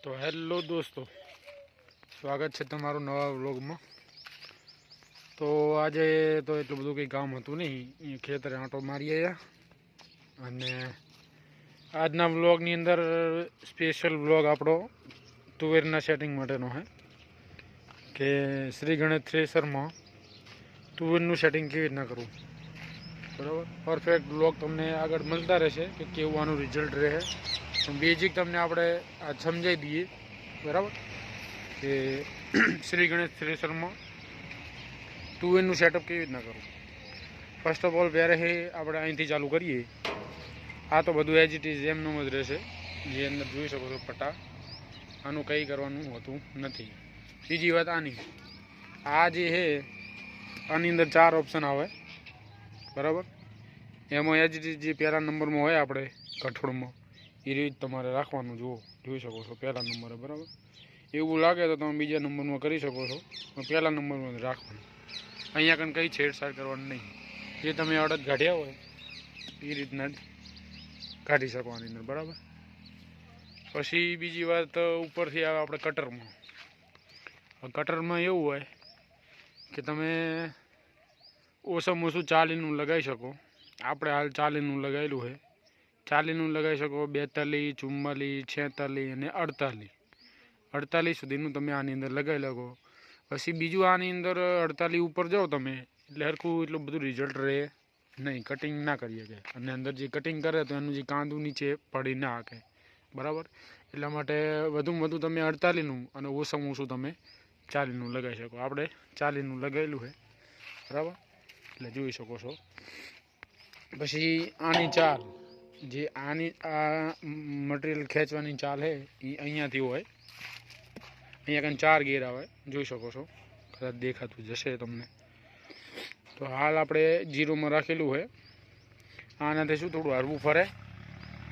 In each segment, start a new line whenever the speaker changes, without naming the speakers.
તો હેલો દોસ્તો, સ્વાગત છે તમારું નવા વ્લોગમાં। તો આજે તો એટલું બધું કંઈ કામ હતું નહીં, ખેતરે આંટો મારી આવ્યા અને આજના વ્લોગની અંદર સ્પેશિયલ વ્લોગ આપણો તુવેરના સેટિંગ માટેનો છે કે શ્રી ગણેશ થ્રેસરમાં તુવેરનું સેટિંગ કેવી રીતના કરવું, બરાબર। પરફેક્ટ વ્લોગ તમને આગળ મળતા રહેશે કે કેવું આનું રિઝલ્ટ રહે। બેઝિક તમને આપણે આજ સમજાવી દઈએ, બરાબર, કે શ્રી ગણેશ થ્રેસરમાં તુવેરનું સેટઅપ કેવી રીતના કરવું। ફર્સ્ટ ઓફ ઓલ પહેરે છે આપણે અહીંથી ચાલુ કરીએ। આ તો બધું એજ ઇટ ઇઝ એમનું જ રહેશે, જે અંદર જોઈ શકો છો પટ્ટા, આનું કંઈ કરવાનું હોતું નથી। બીજી વાત આની, આ જે છે આની અંદર 4 ઓપ્શન આવે, બરાબર। એમાં એજ ઇટ ઇઝ જે પહેલા નંબરમાં હોય આપણે કઠોળમાં એ રીત તમારે રાખવાનું, જોઈ શકો છો પહેલા નંબરે, બરાબર। એવું લાગે તો તમે બીજા નંબરમાં કરી શકો છો, પણ પહેલા નંબરમાં રાખવાનું। અહીંયા કણ કંઈ છેડછાડ કરવાની નહીં, જે તમે અડદ કાઢ્યા હોય એ રીતના જ કાઢી શકો આની અંદર, બરાબર। પછી બીજી વાત ઉપરથી આવે આપણે કટરમાં। કટરમાં એવું હોય કે તમે ઓછામાં ઓછું 40નું લગાવી શકો। આપણે હાલ 40નું લગાવેલું છે, 40નું લગાવી શકો, 42, 44, 46 અને 48 સુધીનું તમે આની અંદર લગાવી શકો। પછી બીજું આની અંદર 48 ઉપર જાઓ તમે એટલે હરખું એટલું બધું રિઝલ્ટ રહે નહીં, કટિંગ ના કરી શકે, અને અંદર જે કટિંગ કરે તો એનું જે કાંદું નીચે પડી ના શકે, બરાબર। એટલા માટે વધુમાં વધુ તમે 48નું અને ઓછામાં ઓછું તમે 40નું લગાવી શકો। આપણે 40નું લગાવેલું છે, બરાબર, એટલે જોઈ શકો છો। પછી આની ચાલ, જે આની આ મટીરિયલ ખેંચવાની ચાલ છે એ અહીંયાથી હોય, અહીંયા કંઈ 4 ગેર આવે, જોઈ શકો છો, કદાચ દેખાતું જશે તમને। તો હાલ આપણે 0માં રાખેલું છે। આનાથી શું થોડું હરવું ફરે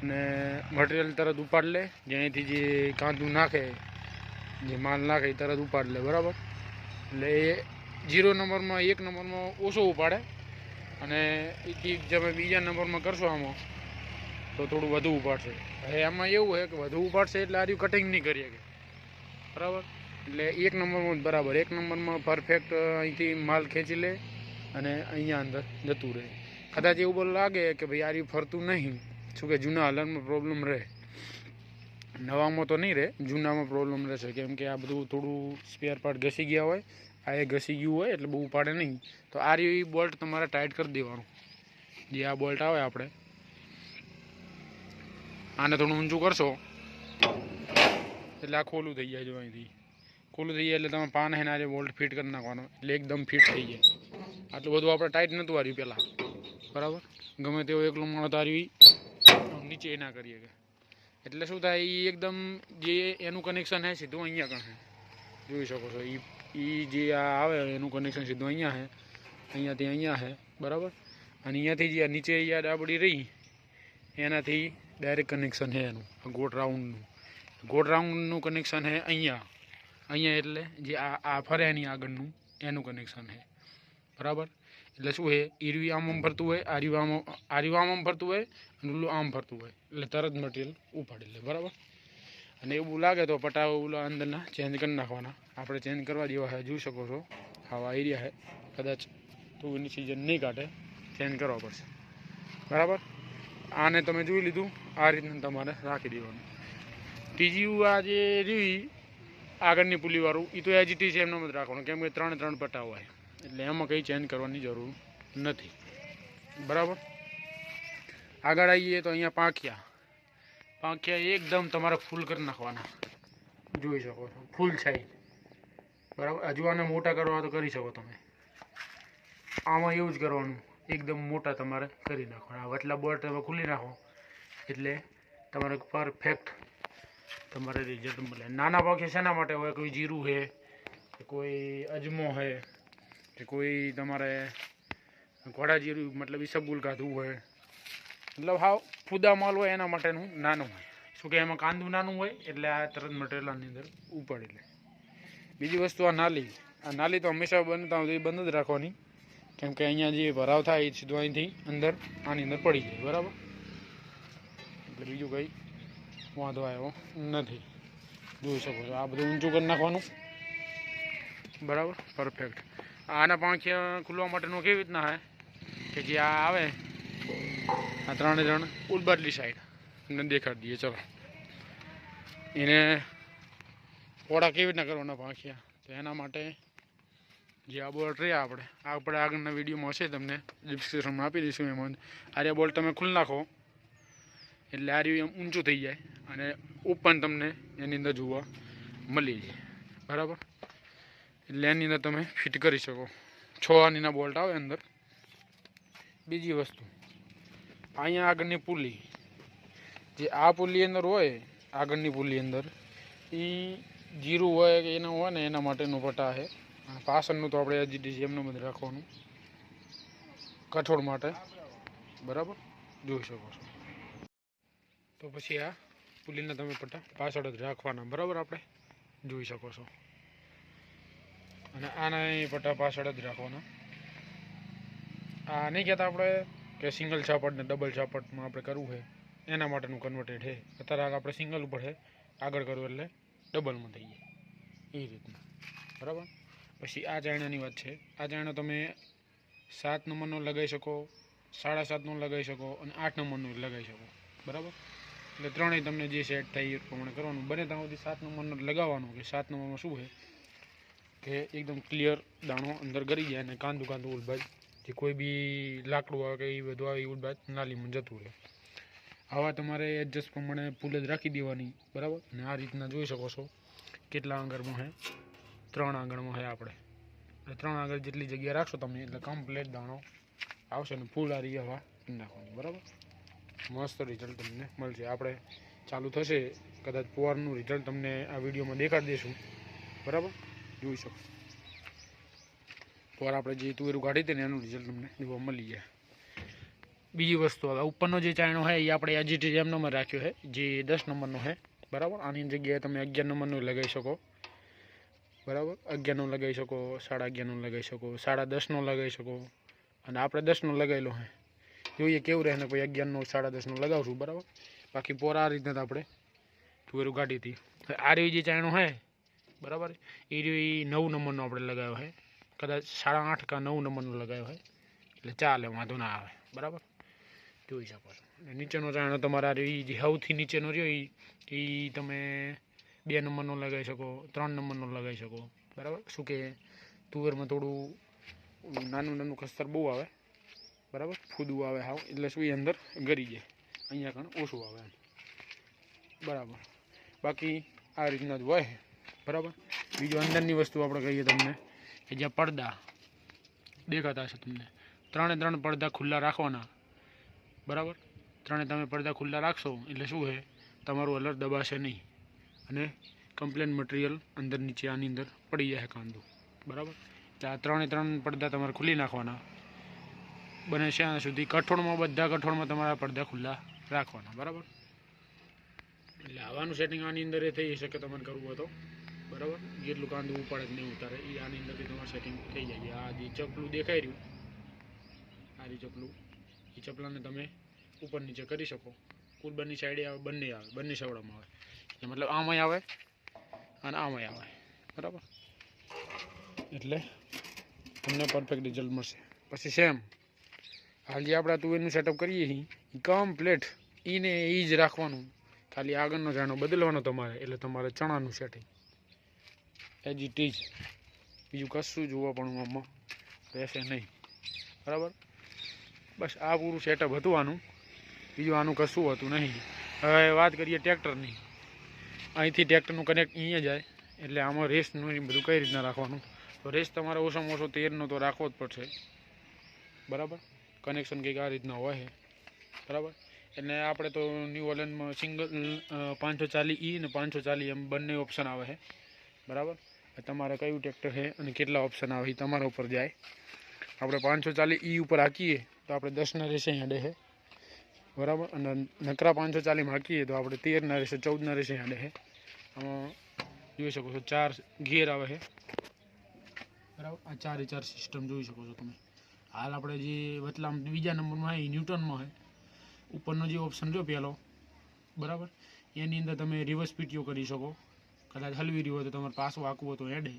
અને મટીરિયલ તરત ઉપાડ લે, જેનાથી જે કાંદું નાખે, જે માલ નાખે એ તરત ઉપાડ લે, બરાબર। એટલે એ 0 નંબરમાં 1 નંબરમાં ઓછો ઉપાડે, અને એ તમે બીજા નંબરમાં કરશો આમાં તો થોડું વધુ ઉપાડશે। હવે એમાં એવું છે કે વધુ ઉપાડશે એટલે આ કટિંગ નહીં કરી શકે, બરાબર। એટલે 1 નંબરમાં જ બરાબર, 1 નંબરમાં પરફેક્ટ અહીંથી માલ ખેંચી લે અને અહીંયા અંદર જતું રહે। કદાચ એવું બોલ લાગે કે ભાઈ આ ફરતું નહીં, શું કે જૂના હલનમાં પ્રોબ્લેમ રહે, નવામાં તો નહીં રહે, જૂનામાં પ્રોબ્લેમ રહેશે, કેમ કે આ બધું થોડું સ્પેર પાર્ટ ઘસી ગયા હોય, આ એ ઘસી ગયું હોય એટલે બહુ ઉપાડે નહીં। તો આ બોલ્ટ તમારે ટાઈટ કરી દેવાનું, જે આ બોલ્ટ આવે આપણે આને થોડું ઊંચું કરશો એટલે આ ખોલું થઈ જાય। જો અહીંથી ખોલું થઈ જાય એટલે તમે પાન હેના જે બોલ્ટ ફિટ કરી નાખવાનો એટલે એકદમ ફિટ થઈ જાય। આટલું બધું આપણે ટાઈટ નહોતું આવ્યું પહેલાં, બરાબર, ગમે તેવો એકલો માણસ તારી નીચે ના કરીએ કે, એટલે શું થાય એ એકદમ જે એનું કનેક્શન છે સીધું અહીંયા કણ છે, જોઈ શકો છો। એ જે આ આવે એનું કનેક્શન સીધું અહીંયા છે, અહીંયાથી અહીંયા છે, બરાબર। અને અહીંયાથી જે નીચે યાદ આપણી રહી એનાથી ડાયરેક્ટ કનેક્શન છે એનું ગોળ રાઉન્ડનું કનેક્શન છે અહીંયા એટલે જે આ ફરે એની આગળનું એનું કનેક્શન છે, બરાબર। એટલે શું છે, ઈરવી આમ ફરતું હોય, આર્યું આમ ફરતું હોય અને ઓલું આમ ફરતું હોય, એટલે તરત મટીરિયલ ઉપાડી લે, બરાબર। અને એવું લાગે તો પટા ઓલા અંદરના ચેન્જ કરી નાખવાના, આપણે ચેન્જ કરવા જેવા છે, જોઈ શકો છો। આવા એરિયા છે, કદાચ તુવેરની સિઝન નહીં કાઢે, ચેન્જ કરવા પડશે, બરાબર। આને તમે જોઈ લીધું, આ રીતના તમારે રાખી દેવાનું। ત્રીજું આ જે રહ્યું આગળની પુલીવાળું એ તો એજીટી છે એમનો જ રાખવાનું, કેમ કે 3 પટ્ટા હોય એટલે એમાં કંઈ ચેન્જ કરવાની જરૂર નથી, બરાબર। આગળ આવીએ તો અહીંયા પાંખિયા એકદમ તમારે ફૂલ કરી નાખવાના, જોઈ શકો છો, ફૂલ સાઈઝ, બરાબર। હજુ આને મોટા કરવા તો કરી શકો તમે, આમાં એવું જ કરવાનું, એકદમ મોટા તમારે કરી નાખવાના। વચલા બોલ્ટ તમે ખુલ્લી નાખો એટલે તમારે પરફેક્ટ તમારે રિઝલ્ટ મળે। નાના પાંખિયા શેના માટે હોય, કોઈ જીરું છે કે કોઈ અજમો છે કે કોઈ તમારે ઘોડા જીરું મતલબ ઈસબગુલ કાઢવું હોય, મતલબ હાવ ફૂદા માલ હોય એના માટેનું નાનું હોય, શું કે એમાં કાંદું નાનું હોય એટલે આ તરત મટીરિયલની અંદર ઉપાડી લે। બીજી વસ્તુ આ નાલી તો હંમેશા બંધ જ રાખવાની, કેમ કે અહીંયા જે ભરાવ થાય એ સીધું અહીંથી અંદર આની અંદર પડી જાય, બરાબર। એટલે બીજું કંઈ વાંધો આવ્યો નથી। જોઈ શકો છો. આ બધું ઊંચું કરી નાખવાનું, બરાબર, પરફેક્ટ. આના પાંખિયા ખુલવા માટેનું કેવી રીતના હોય કે જે આ આવે આ ત્રણ ઉલબાટલી સાઈડ તમને દેખાડી દઈએ. ચલો એને પોળા કેવી રીતના કરવાના પાંખિયા, તો એના માટે જે આ બોલ્ટ રહ્યા આપણે આગળના વિડીયોમાં હશે, તમને ડિસ્ક્રિપ્શનમાં આપી દઈશું. એમાં આ બોલ્ટ તમે ખુલ્લી નાખો એટલે આ રહ્યું એમ ઊંચું થઈ જાય અને ઓપન તમને એની અંદર જોવા મળી જાય, બરાબર. એટલે એની અંદર તમે ફિટ કરી શકો. 6 આનીના બોલ્ટ આવે અંદર. બીજી વસ્તુ, અહીંયા આગળની પુલી, જે આ પુલી અંદર હોય આગળની પુલી અંદર, એ જીરું હોય કે એના હોય ને એના માટેનું પટા છે. પાછળનું તો આપણે હજી એમનું બધું રાખવાનું કઠોળ માટે, બરાબર, જોઈ શકો છો. તો પછી આ પુલીના તમે પટ્ટા પાછળ જ રાખવાના, બરાબર, આપણે જોઈ શકો છો. અને આના પટ્ટા પાછળ જ રાખવાના. આ નહીં કહેતા આપણે કે સિંગલ છાપટ ને ડબલ છાપટમાં આપણે કરવું છે, એના માટેનું કન્વર્ટેડ છે. અત્યારે આપણે સિંગલ ઉપર છે, આગળ કરવું એટલે ડબલમાં થઈ જાય એ રીતના, બરાબર. પછી આ ચાયણાની વાત છે. આ ચાયણો તમે 7 નંબરનો લગાવી શકો, 7.5નો લગાવી શકો અને 8 નંબરનો લગાવી શકો, બરાબર. એટલે ત્રણેય તમને જે સેટ થાય એ પ્રમાણે કરવાનું. બને ત્યાં સુધી 7 નંબરનો લગાવવાનું, કે 7 નંબરમાં શું છે કે એકદમ ક્લિયર દાણો અંદર ગરી જાય અને કાંદું ઉલબાજ જે કોઈ બી લાકડું આવે કે એ બધું આવે એ ઉલબાજ નાલીમાં જતું રહે. આવા તમારે એડજસ્ટ પ્રમાણે પુલ જ રાખી દેવાની, બરાબર. અને આ રીતના જોઈ શકો છો કેટલા આંગળમાં છે. 3 આંગળમાં છે આપણે. એટલે 3 આંગળ જેટલી જગ્યા રાખશો તમે એટલે કમ્પ્લેટ દાણો આવશે ને ફૂલ આ હવા નાખવાની, બરાબર. મસ્ત રિઝલ્ટ તમને મળશે. આપણે ચાલુ થશે કદાચ પોરનું રિઝલ્ટ તમને આ વિડીયોમાં દેખાડી દઈશું, બરાબર, જોઈ શકો. પોર આપણે જે તુવેરું કાઢી હતી ને એનું રિઝલ્ટ તમને જોવા મળી જાય. બીજી વસ્તુ, હવે ઉપરનો જે ચાયણો છે એ આપણે હજી એમ નંબર રાખ્યો છે, જે 10 નંબરનો છે, બરાબર. આની જગ્યાએ તમે 11 નંબરનો લગાવી શકો, બરાબર. 11નો લગાવી શકો, 11.5નો લગાવી શકો, 10.5નો લગાવી શકો. અને આપણે 10નો લગાવેલો છે, જોઈએ કેવું રહે ને પછી 11નો 10.5નો લગાવશું, બરાબર. બાકી પોર આ રીતના આપણે તુવેરું કાઢી હતી. આ રહ્યું જે ચાયણો છે, બરાબર, એ રહ્યું 9 નંબરનો આપણે લગાવ્યો છે. કદાચ 8.5 કે 9 નંબરનો લગાવ્યો હોય એટલે ચાલે, વાંધો ના આવે, બરાબર, જોઈ શકો છો. નીચેનો ચાયણો તમારા જે સૌથી નીચેનો રહ્યો એ તમે 2 નંબરનો લગાવી શકો, 3 નંબરનો લગાવી શકો, બરાબર. શું કે તુવેરમાં થોડું નાનું ખસ્તર બહુ આવે, બરાબર, ફૂદું આવે હાવ, એટલે શું એ અંદર ગરી જાય, અહીંયા કણ ઓછું આવે એમ, બરાબર. બાકી આ રીતના જ હોય, બરાબર. બીજું અંદરની વસ્તુ આપણે કહીએ તમને કે જ્યાં પડદા દેખાતા હશે તમને, 3 પડદા ખુલ્લા રાખવાના, બરાબર. 3 તમે પડદા ખુલ્લા રાખશો એટલે શું છે તમારું અલર દબાશે નહીં અને કમ્પ્લેન મટીરિયલ અંદર નીચે આની અંદર પડી જાય કાંદું, બરાબર. એટલે આ 3 પડદા તમારે ખુલ્લી નાખવાના. બને ત્યાં સુધી બધા કઠોળમાં તમારા પડદા ખુલ્લા રાખવાના, બરાબર. એટલે આવાનું સેટિંગ આની અંદર એ થઈ શકે તમારે કરવું હોય તો, બરાબર. જેટલું કાંદું ઉપાડે જ નહીં ઉતારે એ આની અંદરથી તમારે સેટિંગ થઈ જાય. આ જે ચપલું દેખાઈ રહ્યું, આ જે ચપલું, એ ચપલાને તમે ઉપર નીચે કરી શકો. કુલ બંને સાઈડે આવે, બંને સવડામાં આવે, એટલે મતલબ આમાંય આવે અને આમાંય આવે, બરાબર. એટલે તમને પરફેક્ટ રિઝલ્ટ મળશે. પછી સેમ હાલ જે આપણે તુવેરનું સેટઅપ કરીએ છીએ એ કમ્પ્લેટ એને એ જ રાખવાનું, ખાલી આગળનો ચાયણો બદલવાનો તમારે, એટલે તમારે ચણાનું સેટિંગ એજ ઇટ ઇઝ. બીજું કશું જોવા પણ આમાં રહેશે નહીં, બરાબર. બસ આ પૂરું સેટઅપ હતું આનું, બીજું આનું કશું હતું નહીં. હવે વાત કરીએ ટ્રેક્ટરની. અહીંથી ટ્રેક્ટરનું કનેક્ટ અહીંયા જાય એટલે આમાં રેસનું બધું કઈ રીતના રાખવાનું, તો રેસ તમારે ઓછામાં ઓછો 13નો તો રાખવો જ પડશે, બરાબર. કનેક્શન કંઈક આ રીતના હોય છે, બરાબર. એટલે આપણે તો ન્યૂ હોલેન્ડમાં સિંગલ 540E અને 540 એમ બંને ઓપ્શન આવે છે, બરાબર. તમારે કયું ટ્રેક્ટર છે અને કેટલા ઓપ્શન આવે એ તમારા ઉપર જાય. આપણે 540E ઉપર હાકીએ તો આપણે 10ના રેસે હેડે છે, બરાબર. અને નકરા 540માં હાકીએ તો આપણે 13ના રેસે 14ના રેસે હેડે છે. આમાં જોઈ શકો છો 4 ગિયર આવે છે, બરાબર. આ 4 સિસ્ટમ જોઈ શકો છો તમે. હાલ આપણે જે વતલામ બીજા નંબરમાં છે એ ન્યૂટનમાં છે. ઉપરનો જે ઓપ્શન જો પહેલો, બરાબર, એની અંદર તમે રિવર્સ પીટીઓ કરી શકો, કદાચ હલવી રહ્યો હોય તો તમારે પાછું આંકવું હોય તો એડે.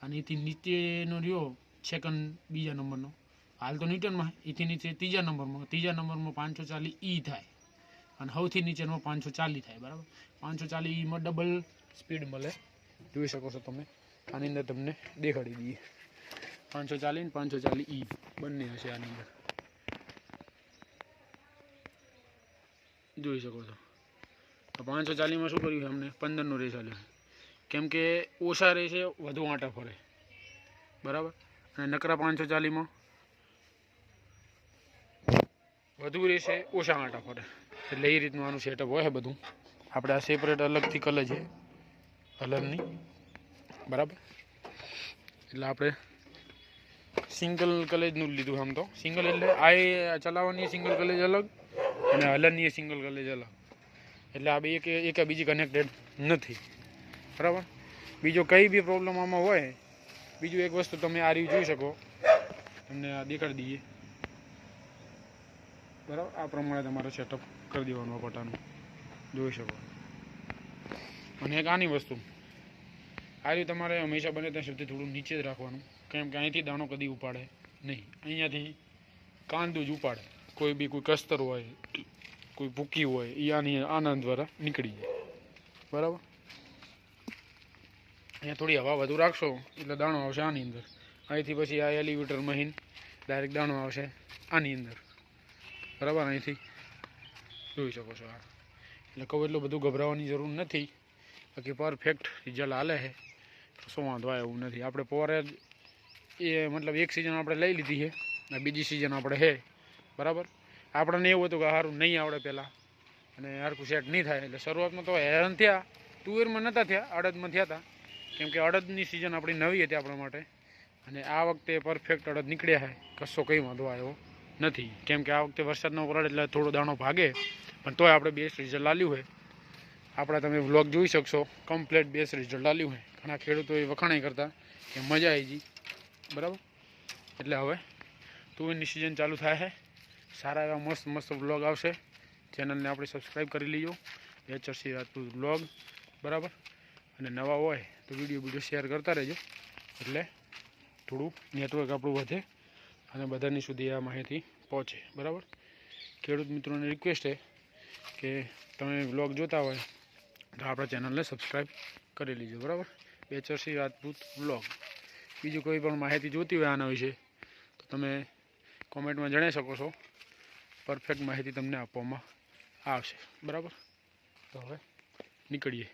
અને એથી નીચેનો રહ્યો સેકન્ડ બીજા નંબરનો, હાલ તો ન્યૂટનમાં, એથી નીચે ત્રીજા નંબરમાં 540 ઈ થાય અને સૌથી નીચેનો 540 થાય. બરાબર, 540 ઈમાં ડબલ સ્પીડ મળે, જોઈ શકો છો તમે. આની અંદર તમને દેખાડી દઈએ 540 ને 540 ઈ બંને હશે આની અંદર, જોઈ શકો છો. તો 540માં શું કર્યું છે અમને 15નો રેસ આલ્યો, કેમ કે ઓછા રેસે વધુ આંટા ફરે. બરાબર, અને નકરા 540માં વધુ રહેશે ઓછા આંટા ફરે. એટલે એ રીતનું આનું સેટઅપ હોય છે બધું. આપણે આ સેપરેટ અલગથી કલર છે કલરની. બરાબર, એટલે આપણે સિંગલ કલેજનું લીધું. આમ તો સિંગલ એટલે આ ચલાવવાની સિંગલ કલેજ અલગ અને હલનની સિંગલ કલેજ અલગ. એટલે આ બે એક બીજી કનેક્ટેડ નથી. બરાબર, બીજો કંઈ બી પ્રોબ્લેમ આમાં હોય, બીજું એક વસ્તુ તમે આ રીવ જોઈ શકો, તમને આ દેખાડી દઈએ. બરાબર, આ પ્રમાણે તમારે સેટઅપ કરી દેવાનું પટાનું, જોઈ શકો. અને એક આની વસ્તુ, આ રીતે તમારે હંમેશા બને ત્યાં સુધી થોડું નીચે જ રાખવાનું, કેમ કે અહીંથી દાણો કદી ઉપાડે નહીં. અહીંયાથી કાંદું જ ઉપાડે. કોઈ બી કોઈ કસ્તર હોય, કોઈ ભૂકી હોય, એ આના દ્વારા નીકળી જાય. બરાબર, અહીંયા થોડી હવા વધુ રાખશો એટલે દાણો આવશે આની અંદર. અહીંથી પછી આ એલિવેટર મશીન ડાયરેક્ટ દાણો આવશે આની અંદર. બરાબર, અહીંથી જોઈ શકો છો આ. એટલે કહું એટલું બધું ગભરાવાની જરૂર નથી. બાકી પરફેક્ટ રિઝલ્ટ હાલે છે, શું વાંધો આવે એવું નથી. આપણે પોરે એ મતલબ એક સિઝન આપણે લઈ લીધી છે અને બીજી સિઝન આપણે છે. બરાબર, આપણને એવું હતું કે સારું નહીં આવડે પહેલાં અને હરખું સેટ નહીં થાય. એટલે શરૂઆતમાં તો હેરાન થયા, તુવેરમાં નહોતા થયા, અડદમાં થયા હતા. કેમ કે અડદની સિઝન આપણી નવી હતી આપણા માટે, અને આ વખતે પરફેક્ટ અડદ નીકળ્યા છે, કશો કંઈ વાંધો આવ્યો નથી. કેમ કે આ વખતે વરસાદ ન પડે એટલે થોડો દાણો ભાગે, પણ તોય આપણે બેસ્ટ રિઝલ્ટ આલ્યું હોય. આપણા તમે વ્લોગ જોઈ શકશો, કમ્પ્લીટ બેસ્ટ રિઝલ્ટ આલ્યું હોય. ઘણા ખેડૂતોએ વખાણાઈ કરતા કે મજા આવી ગઈ. બરાબર, એટલે હવે તુવેરની સિઝન ચાલુ થાય છે. સારા એવા મસ્ત મસ્ત વ્લોગ આવશે. ચેનલને આપણે સબસ્ક્રાઈબ કરી લીજો, વેચરસી રાજપૂત વ્લોગ. બરાબર, અને નવા હોય તો વિડીયો શેર કરતા રહેજો, એટલે થોડું નેટવર્ક આપણું વધે અને બધાની સુધી આ માહિતી પહોંચે. બરાબર, ખેડૂત મિત્રોને રિક્વેસ્ટ છે કે તમે વ્લોગ જોતા હોય તો આપણા ચેનલને સબસ્ક્રાઈબ કરી લીજો. બરાબર, વેચરસી રાજપૂત વ્લોગ. બીજું કોઈ પણ માહિતી જોતી હોય આના વિશે તો તમે કોમેન્ટમાં જણાવી શકો છો. પરફેક્ટ માહિતી તમને આપવામાં આવશે. બરાબર, તો હવે નીકળીએ.